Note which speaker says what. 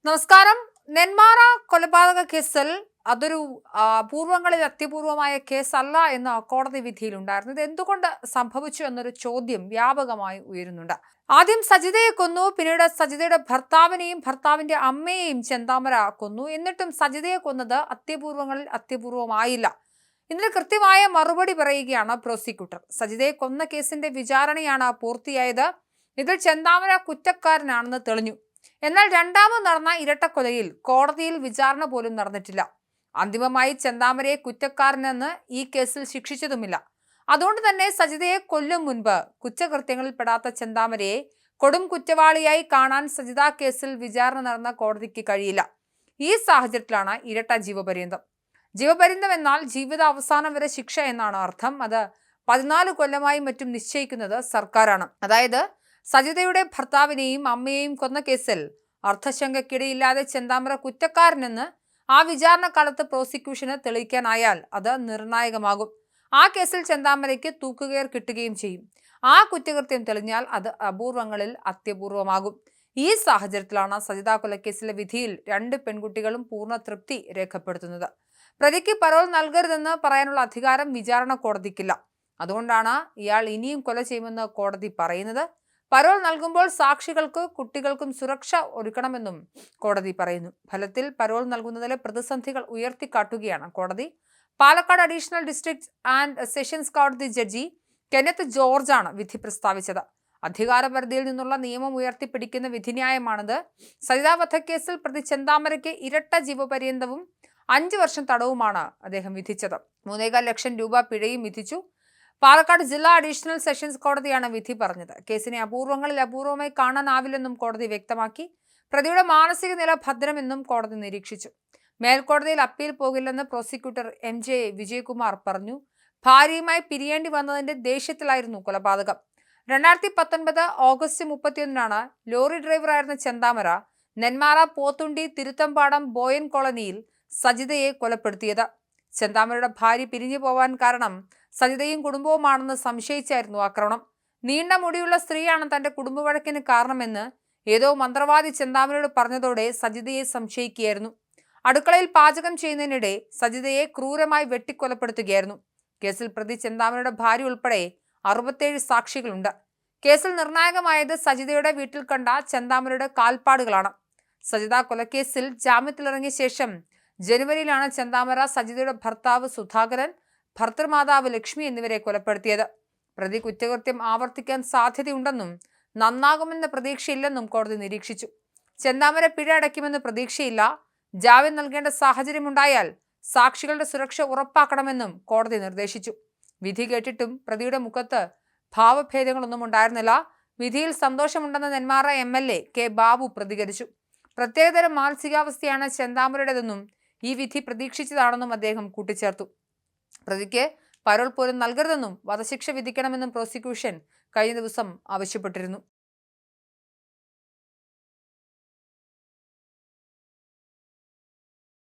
Speaker 1: നമസ്കാരം. നെന്മാറ കൊലപാതക കേസിൽ അതൊരു അപൂർവങ്ങളിൽ അത്യപൂർവമായ കേസല്ല എന്ന കോടതി വിധിയിലുണ്ടായിരുന്നു. ഇത് എന്തുകൊണ്ട് സംഭവിച്ചു എന്നൊരു ചോദ്യം വ്യാപകമായി ഉയരുന്നുണ്ട്. ആദ്യം സജിതയെ കൊന്നു, പിന്നീട് സജിതയുടെ ഭർത്താവിനെയും ഭർത്താവിന്റെ അമ്മയെയും ചെന്താമര കൊന്നു. എന്നിട്ടും സജിതയെ കൊന്നത് അത്യപൂർവങ്ങളിൽ അത്യപൂർവമായില്ല. ഇതിന് കൃത്യമായ മറുപടി പറയുകയാണ് പ്രോസിക്യൂട്ടർ. സജിതയെ കൊന്ന കേസിന്റെ വിചാരണയാണ് പൂർത്തിയായത്. ഇതിൽ ചെന്താമര കുറ്റക്കാരനാണെന്ന് തെളിഞ്ഞു. എന്നാൽ രണ്ടാമത് നടന്ന ഇരട്ടക്കൊലയിൽ കോടതിയിൽ വിചാരണ പോലും നടന്നിട്ടില്ല. അന്തിമമായി ചെന്താമരയെ കുറ്റക്കാരനെന്ന് ഈ കേസിൽ ശിക്ഷിച്ചതുമില്ല. അതുകൊണ്ട് തന്നെ സജിതയെ കൊല്ലും മുൻപ് കുറ്റകൃത്യങ്ങളിൽ പെടാത്ത ചെന്താമരയെ കൊടും കുറ്റവാളിയായി കാണാൻ സജിത കേസിൽ വിചാരണ നടന്ന കോടതിക്ക് കഴിയില്ല. ഈ സാഹചര്യത്തിലാണ് ഇരട്ട ജീവപര്യന്തം. ജീവപര്യന്തം എന്നാൽ ജീവിത അവസാനം വരെ ശിക്ഷ എന്നാണ് അർത്ഥം. അത് 14 കൊല്ലമായി മറ്റും നിശ്ചയിക്കുന്നത് സർക്കാരാണ്. അതായത് സജിതയുടെ ഭർത്താവിനെയും അമ്മയെയും കൊന്ന കേസിൽ അർത്ഥശങ്കയ്ക്കിടയില്ലാതെ ചെന്താമര കുറ്റക്കാരനെന്ന് ആ വിചാരണ കാലത്ത് പ്രോസിക്യൂഷന് തെളിയിക്കാനായാൽ അത് നിർണായകമാകും. ആ കേസിൽ ചെന്താമരയ്ക്ക് തൂക്കുകയർ കിട്ടുകയും ചെയ്യും. ആ കുറ്റകൃത്യം തെളിഞ്ഞാൽ അത് അപൂർവങ്ങളിൽ അത്യപൂർവമാകും. ഈ സാഹചര്യത്തിലാണ് സജിത കൊലക്കേസിലെ വിധിയിൽ 2 പെൺകുട്ടികളും പൂർണ്ണ തൃപ്തി രേഖപ്പെടുത്തുന്നത്. പ്രതിക്ക് പരോൾ നൽകരുതെന്ന് പറയാനുള്ള അധികാരം വിചാരണ കോടതിക്കില്ല. അതുകൊണ്ടാണ് ഇയാൾ ഇനിയും കൊല ചെയ്യുമെന്ന് കോടതി പറയുന്നത്. പരോൾ നൽകുമ്പോൾ സാക്ഷികൾക്ക് കുട്ടികൾക്കും സുരക്ഷ ഒരുക്കണമെന്നും കോടതി പറയുന്നു. ഫലത്തിൽ പരോൾ നൽകുന്നതിലെ പ്രതിസന്ധികൾ ഉയർത്തിക്കാട്ടുകയാണ് കോടതി. Palakkad additional district and sessions കോടതി ജഡ്ജി കെന്നത്ത് ജോർജാണ് വിധി പ്രസ്താവിച്ചത്. അധികാരപരിധിയിൽ നിന്നുള്ള നിയമം ഉയർത്തിപ്പിടിക്കുന്ന വിധിന്യായമാണിത്. സജിത വധക്കേസിൽ പ്രതി ചെന്താമരയ്ക്ക് ഇരട്ട ജീവപര്യന്തവും 5 വർഷം തടവുമാണ് അദ്ദേഹം വിധിച്ചത്. 3.25 ലക്ഷം രൂപ പിഴയും വിധിച്ചു. പാലക്കാട് ജില്ലാ അഡീഷണൽ സെഷൻസ് കോടതിയാണ് വിധി പറഞ്ഞത്. കേസിനെ അപൂർവങ്ങളിൽ അപൂർവമായി കാണാനാവില്ലെന്നും കോടതി വ്യക്തമാക്കി. പ്രതിയുടെ മാനസിക നില ഭദ്രമെന്നും കോടതി നിരീക്ഷിച്ചു. മേൽക്കോടതിയിൽ അപ്പീൽ പോകില്ലെന്ന് പ്രോസിക്യൂട്ടർ MJ വിജയകുമാർ പറഞ്ഞു. ഭാര്യയുമായി പിരിയേണ്ടി വന്നതിന്റെ ദേഷ്യത്തിലായിരുന്നു കൊലപാതകം. 2019 ഓഗസ്റ്റ് 31 ലോറി ഡ്രൈവറായിരുന്ന ചെന്താമര നെന്മാറ പോത്തുണ്ടി തിരുത്തമ്പാടം ബോയൻ കോളനിയിൽ സജിതയെ കൊലപ്പെടുത്തിയത്. ചെന്താമരയുടെ ഭാര്യ പിരിഞ്ഞു പോവാൻ കാരണം സജിതയും കുടുംബവുമാണെന്ന് സംശയിച്ചായിരുന്നു ആക്രമണം. നീണ്ട മുടിയുള്ള സ്ത്രീയാണ് തന്റെ കുടുംബവഴക്കിന് കാരണമെന്ന് ഏതോ മന്ത്രവാദി ചെന്താമരയോട് പറഞ്ഞതോടെ സജിതയെ സംശയിക്കുകയായിരുന്നു. അടുക്കളയിൽ പാചകം ചെയ്യുന്നതിനിടെ സജിതയെ ക്രൂരമായി വെട്ടിക്കൊലപ്പെടുത്തുകയായിരുന്നു. കേസിൽ പ്രതി ചെന്താമരയുടെ ഭാര്യ ഉൾപ്പെടെ 67 സാക്ഷികളുണ്ട്. കേസിൽ നിർണായകമായത് സജിതയുടെ വീട്ടിൽ കണ്ട ചെന്താമരയുടെ കാൽപ്പാടുകളാണ്. സജിത കൊലക്കേസിൽ ജാമ്യത്തിലിറങ്ങിയ ശേഷം ജനുവരിയിലാണ് ചെന്താമര സജിതയുടെ ഭർത്താവ് സുധാകരൻ, ഭർത്തൃമാതാവ് ലക്ഷ്മി എന്നിവരെ കൊലപ്പെടുത്തിയത്. പ്രതി കുറ്റകൃത്യം ആവർത്തിക്കാൻ സാധ്യതയുണ്ടെന്നും നന്നാകുമെന്ന പ്രതീക്ഷയില്ലെന്നും കോടതി നിരീക്ഷിച്ചു. ചെന്താമര പിഴ അടയ്ക്കുമെന്ന് പ്രതീക്ഷയില്ല. ജാമ്യം നൽകേണ്ട സാഹചര്യമുണ്ടായാൽ സാക്ഷികളുടെ സുരക്ഷ ഉറപ്പാക്കണമെന്നും കോടതി നിർദ്ദേശിച്ചു. വിധി കേട്ടിട്ടും പ്രതിയുടെ മുഖത്ത് ഭാവഭേദങ്ങളൊന്നും ഉണ്ടായിരുന്നില്ല. വിധിയിൽ സന്തോഷമുണ്ടെന്ന് നെന്മാറ MLA കെ ബാബു പ്രതികരിച്ചു. പ്രത്യേകതരം മാനസികാവസ്ഥയാണ് ചെന്താമരയുടേതെന്നും ഈ വിധി പ്രതീക്ഷിച്ചതാണെന്നും അദ്ദേഹം കൂട്ടിച്ചേർത്തു. പ്രതിക്ക് പരോൾ പോലും നൽകരുതെന്നും വധശിക്ഷ വിധിക്കണമെന്നും പ്രോസിക്യൂഷൻ കഴിഞ്ഞ ദിവസം ആവശ്യപ്പെട്ടിരുന്നു.